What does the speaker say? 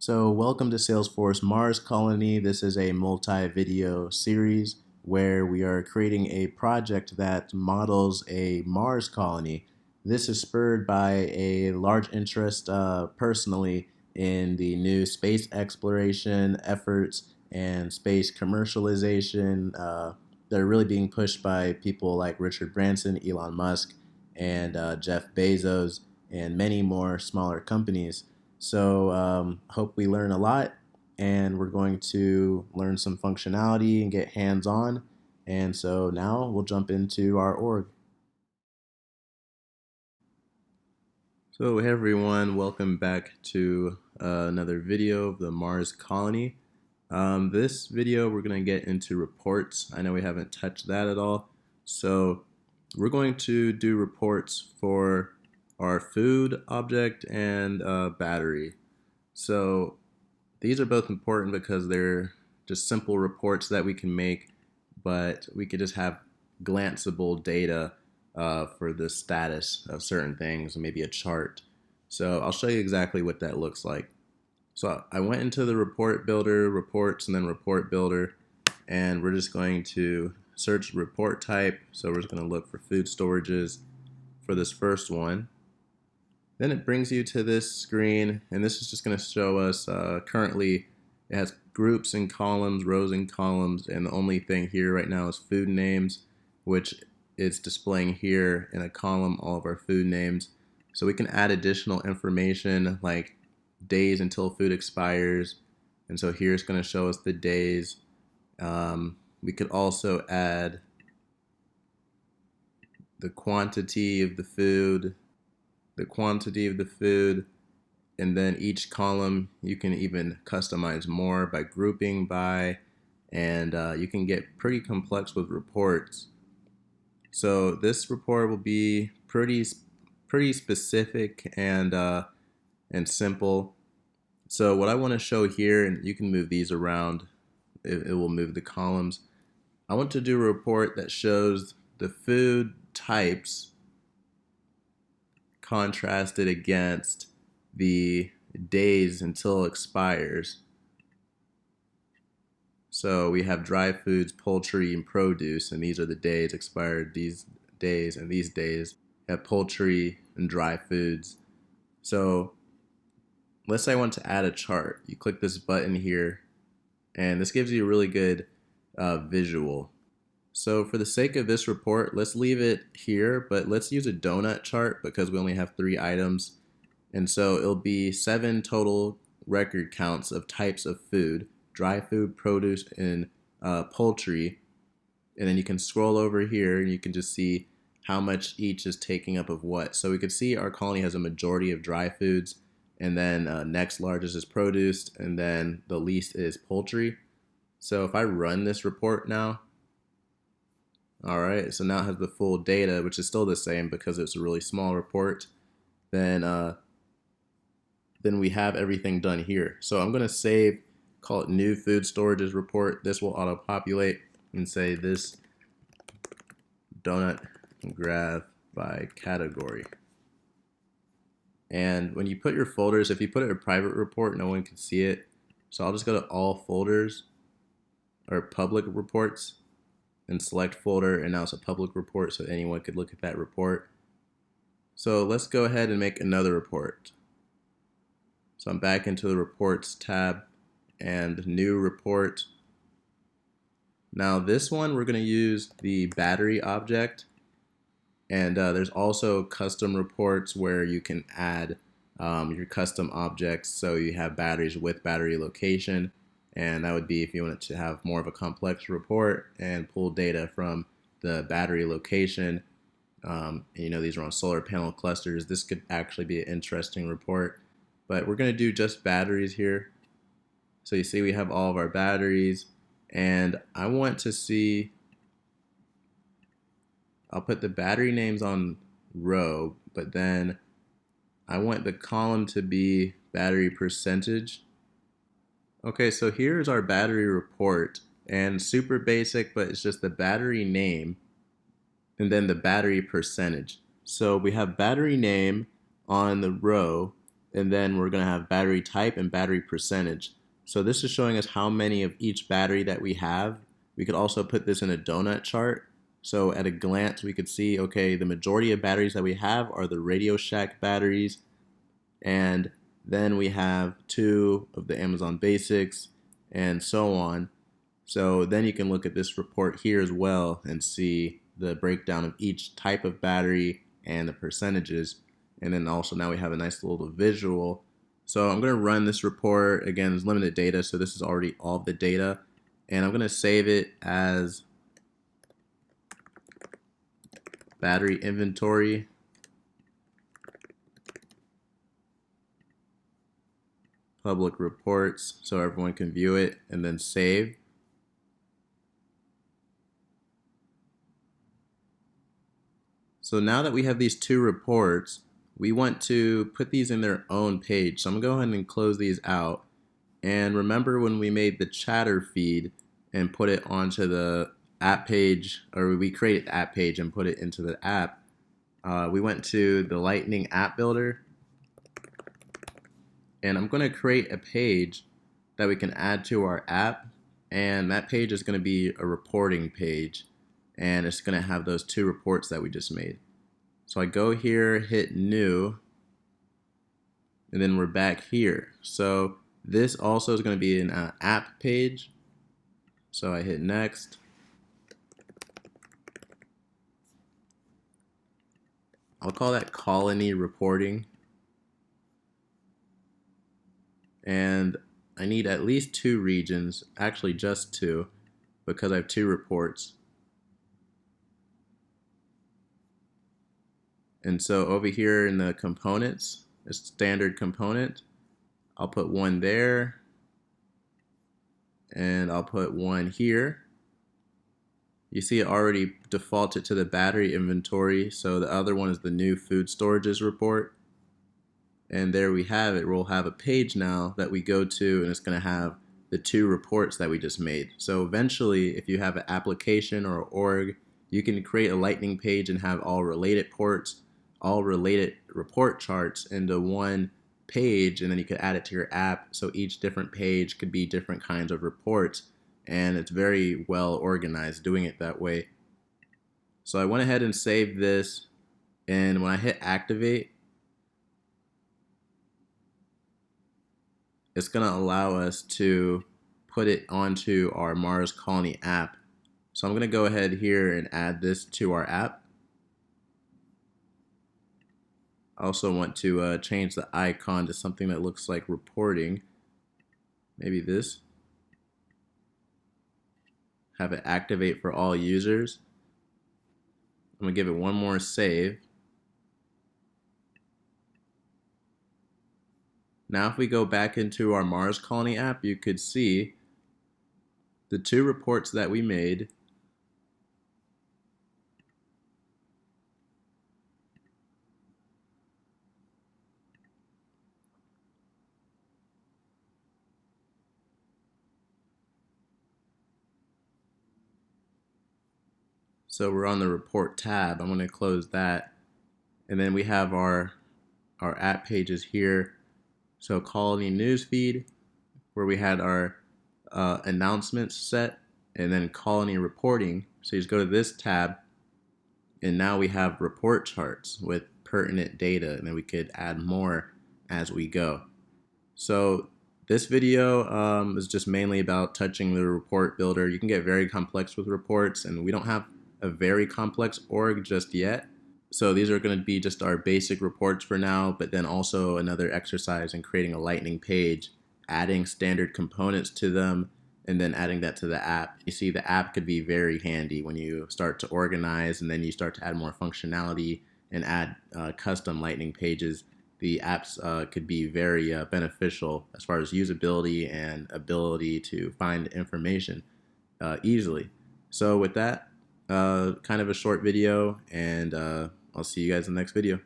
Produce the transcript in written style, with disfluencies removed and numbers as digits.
So welcome to Salesforce Mars Colony. This is a multi-video series where we are creating a project that models a Mars colony. This is spurred by a large interest personally in the new space exploration efforts and space commercialization that are really being pushed by people like Richard Branson, Elon Musk, and Jeff Bezos, and many more smaller companies. So hope we learn a lot, and we're going to learn some functionality and get hands-on. And so now we'll jump into our org. So hey everyone, welcome back to another video of the Mars Colony. This video we're going to get into reports. I know we haven't touched that at all. So we're going to do reports for our food object and battery. So these are both important because they're just simple reports that we can make, but we could just have glanceable data for the status of certain things, maybe a chart. So I'll show you exactly what that looks like. So I went into the report builder, reports, and then report builder, and we're just going to search report type. So we're just going to look for food storages for this first one. Then it brings you to this screen, and this is just going to show us currently it has groups and columns, rows and columns, and the only thing here right now is food names, which is displaying here in a column all of our food names. So we can add additional information like days until food expires, and so here it's going to show us the days. We could also add the quantity of the food, and then each column you can even customize more by grouping by, and you can get pretty complex with reports. So this report will be pretty specific and simple. So what I want to show here, and you can move these around, it will move the columns. I want to do a report that shows the food types contrasted against the days until it expires. So we have dry foods, poultry, and produce, and these are the days expired, these days, and these days have poultry and dry foods. So let's say I want to add a chart. You click this button here, and this gives you a really good visual. So for the sake of this report, let's leave it here, but let's use a donut chart because we only have 3 items. And so it'll be 7 total record counts of types of food: dry food, produce, and poultry. And then you can scroll over here and you can just see how much each is taking up of what. So we could see our colony has a majority of dry foods, and then next largest is produce, and then the least is poultry. So if I run this report now, all right, so now it has the full data, which is still the same because it's a really small report. Then we have everything done here. So I'm going to save, call it new food storages report. This will auto-populate and say this donut graph by category. And when you put your folders, if you put it in a private report, no one can see it. So I'll just go to all folders or public reports and select folder, and now it's a public report so anyone could look at that report. So let's go ahead and make another report. So I'm back into the reports tab and new report. Now this one we're going to use the battery object, and there's also custom reports where you can add your custom objects. So you have batteries with battery location, and that would be if you wanted to have more of a complex report and pull data from the battery location. And these are on solar panel clusters. This could actually be an interesting report, but we're going to do just batteries here. So you see we have all of our batteries, and I want to see, I'll put the battery names on row, but then I want the column to be battery percentage. Okay, so here's our battery report, and super basic, but it's just the battery name and then the battery percentage. So we have battery name on the row, and then we're going to have battery type and battery percentage. So this is showing us how many of each battery that we have. We could also put this in a donut chart. So at a glance, we could see, okay, the majority of batteries that we have are the Radio Shack batteries, and then we have 2 of the Amazon Basics, and so on. So then you can look at this report here as well and see the breakdown of each type of battery and the percentages. And then also now we have a nice little visual. So I'm going to run this report. Again, there's limited data, so this is already all of the data. And I'm going to save it as battery inventory. Public reports, so everyone can view it, and then save. So now that we have these 2 reports, we want to put these in their own page. So I'm going to go ahead and close these out. And remember when we made the chatter feed and put it onto the app page, or we created the app page and put it into the app, we went to the Lightning App Builder. And I'm going to create a page that we can add to our app. And that page is going to be a reporting page. And it's going to have those 2 reports that we just made. So I go here, hit new, and then we're back here. So this also is going to be an app page. So I hit next. I'll call that colony reporting. And I need at least 2 regions, actually just 2, because I have 2 reports. And so over here in the components, a standard component, I'll put 1 there, and I'll put 1 here. You see it already defaulted to the battery inventory, so the other one is the new food storages report. And there we have it. We'll have a page now that we go to, and it's going to have the 2 reports that we just made. So eventually, if you have an application or an org, you can create a Lightning page and have all related ports, all related report charts into one page, and then you could add it to your app. So each different page could be different kinds of reports, and it's very well organized doing it that way. So I went ahead and saved this, and when I hit activate, it's going to allow us to put it onto our Mars Colony app. So I'm going to go ahead here and add this to our app. I also want to change the icon to something that looks like reporting. Maybe this. Have it activate for all users. I'm going to give it one more save. Now if we go back into our Mars Colony app, you could see the 2 reports that we made. So we're on the report tab. I'm going to close that. And then we have our app pages here. So Colony newsfeed, where we had our announcements set, and then Colony reporting. So you just go to this tab, and now we have report charts with pertinent data, and then we could add more as we go. So this video is just mainly about touching the report builder. You can get very complex with reports, and we don't have a very complex org just yet. So these are going to be just our basic reports for now, but then also another exercise in creating a Lightning page, adding standard components to them, and then adding that to the app. You see, the app could be very handy when you start to organize, and then you start to add more functionality and add custom Lightning pages. The apps could be very beneficial as far as usability and ability to find information easily. So with that, kind of a short video, and I'll see you guys in the next video.